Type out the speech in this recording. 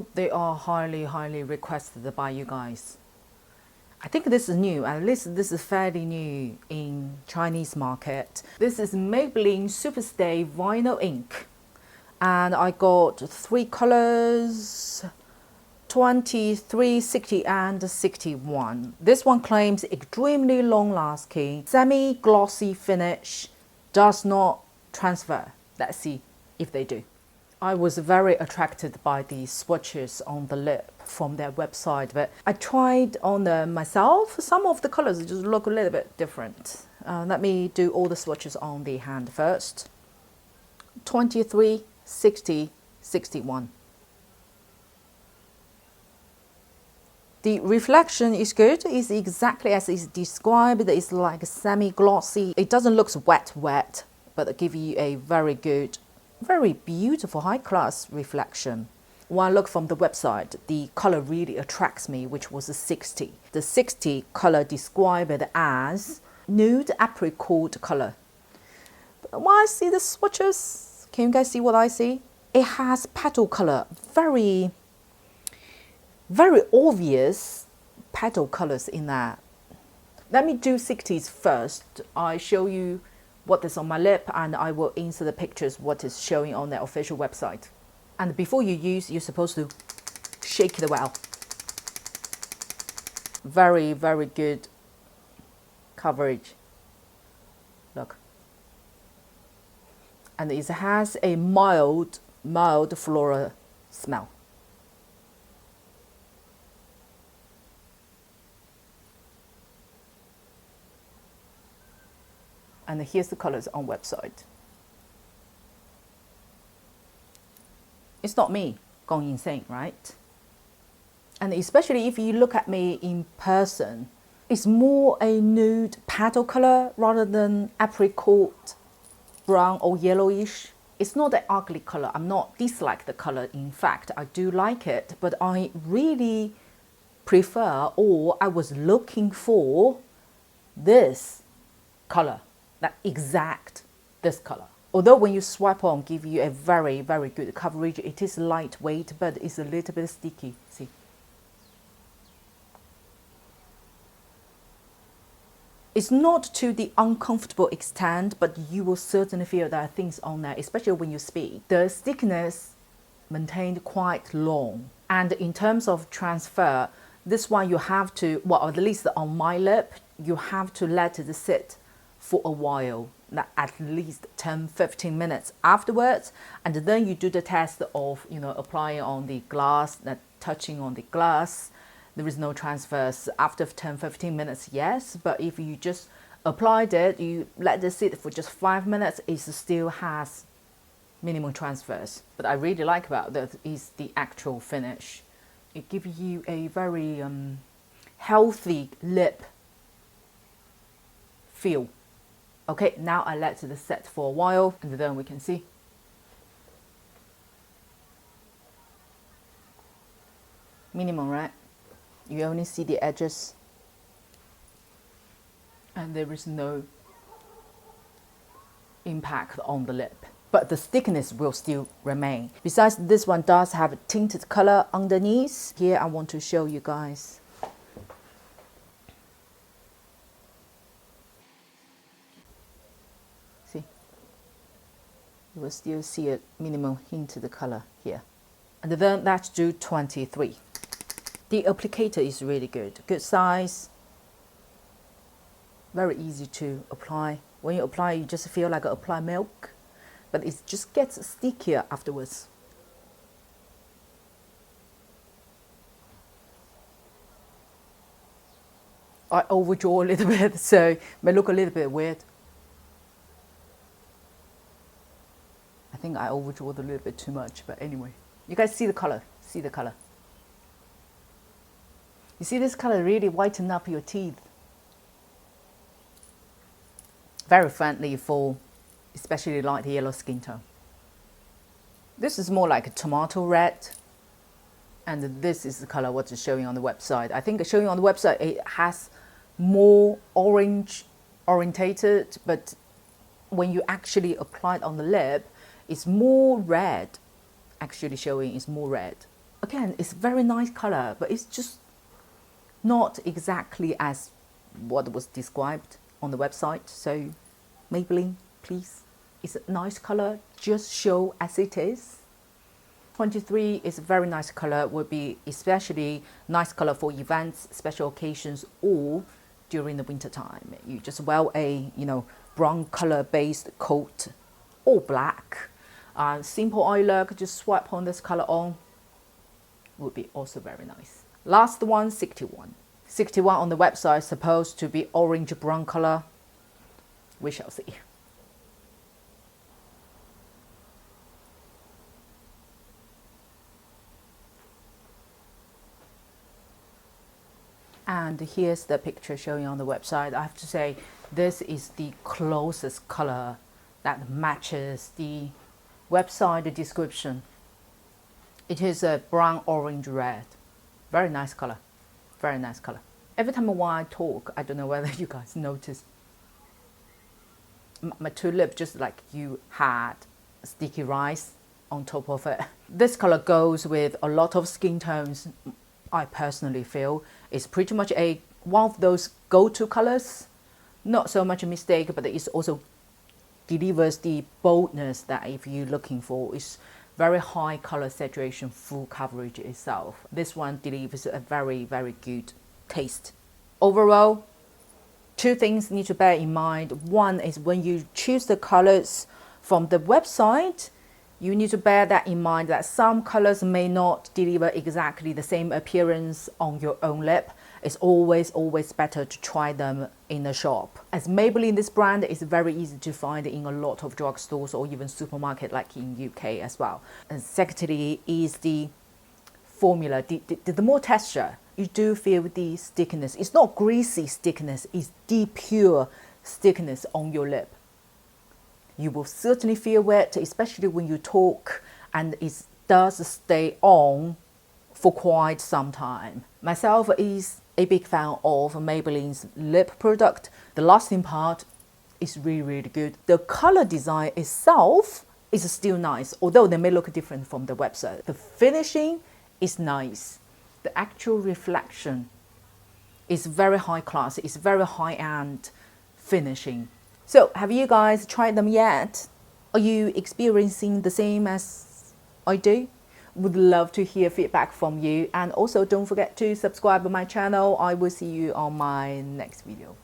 know they are highly requested by you guys. I think this is new, at least this is fairly new in Chinese market. This is Maybelline Superstay Vinyl Ink. And I got 3 colors, 23, 60 and 61. This one claims extremely long lasting, semi-glossy finish, does not transfer. Let's see if they do. I was very attracted by the swatches on the lip from their website, but I tried on them myself. Some of the colors just look a little bit different. Let me do all the swatches on the hand first. 23, 60, 61. The reflection is good. It's exactly as it's described. It's like semi-glossy. It doesn't look wet, but it gives you a very good, very beautiful high-class reflection. When I look from the website, the color really attracts me, which was a 60. The 60 color described as nude apricot color. But when I see the swatches, can you guys see what I see? It has petal color, very obvious petal colors in that. Let me do 60s first. I show you what is on my lip, and I will insert the pictures what is showing on the official website. And before you use, you're supposed to shake it well. Very good coverage. Look. And it has a mild floral smell. And here's the colors on website. It's not me going insane, right? And especially if you look at me in person, it's more a nude petal color rather than apricot, brown or yellowish. It's not an ugly color. I'm not dislike the color. In fact, I do like it, but I really prefer, or I was looking for this color. That exact this color. Although when you swipe on, give you a very good coverage. It is lightweight, but it's a little bit sticky. See, it's not to the uncomfortable extent, but you will certainly feel there are things on there, especially when you speak. The stickiness maintained quite long, and in terms of transfer, this one you have to, well, at least on my lip, you have to let it sit for a while, at least 10-15 minutes afterwards, and then you do the test of, applying on the glass, touching on the glass. There is no transfers after 10-15 minutes, yes, but if you just applied it, you let it sit for just 5 minutes, it still has minimum transfers. But I really like about that is the actual finish. It gives you a very healthy lip feel. Okay, now I let it set for a while, and then we can see. Minimum, right? You only see the edges, and there is no impact on the lip, but the stickiness will still remain. Besides, this one does have a tinted color underneath. Here I want to show you guys. See, you will still see a minimum hint of the color here. And then let's do 23. The applicator is really good size, very easy to apply. When you apply, you just feel like apply milk, but it just gets stickier afterwards. I overdraw a little bit, so it may look a little bit weird. I think I overdraw a little bit too much, but anyway. You guys see the color, see the color. You see this color really whiten up your teeth. Very friendly for especially light yellow skin tone. This is more like a tomato red, and this is the color what is showing on the website. I think showing on the website it has more orange orientated, but when you actually apply it on the lip, it's more red. Actually showing is more red. Again, it's very nice color, but it's just not exactly as what was described on the website. So Maybelline, please, it's a nice color, just show as it is. 23 is a very nice color, would be especially nice color for events, special occasions, or during the winter time. You just wear a, you know, brown color based coat or black. Simple eye look, just swipe on this color on, would be also very nice. Last one, 61. 61 on the website supposed to be orange brown color. We shall see. And here's the picture showing on the website. I have to say, this is the closest color that matches the website description. It is a brown, orange, red. Very nice color. Very nice color. Every time while I talk, I don't know whether you guys notice, my two lips just like you had sticky rice on top of it. This color goes with a lot of skin tones. I personally feel it's pretty much one of those go-to colors. Not so much a mistake, but it also delivers the boldness that if you're looking for. It's very high color saturation, full coverage itself. This one delivers a very, very good taste. Overall, two things need to bear in mind. One is when you choose the colors from the website, you need to bear that in mind that some colors may not deliver exactly the same appearance on your own lip. It's always better to try them in a shop. As Maybelline, this brand is very easy to find in a lot of drugstores or even supermarket like in UK as well. And secondly is the formula, the more texture, you do feel the stickiness. It's not greasy stickiness, it's the pure stickiness on your lip. You will certainly feel it, especially when you talk, and it does stay on for quite some time. Myself is a big fan of Maybelline's lip product. The lasting part is really good. The color design itself is still nice, although they may look different from the website. The finishing is nice. The actual reflection is very high class. It's very high-end finishing. So have you guys tried them yet? Are you experiencing the same as I do? Would love to hear feedback from you, and also don't forget to subscribe to my channel. I will see you on my next video.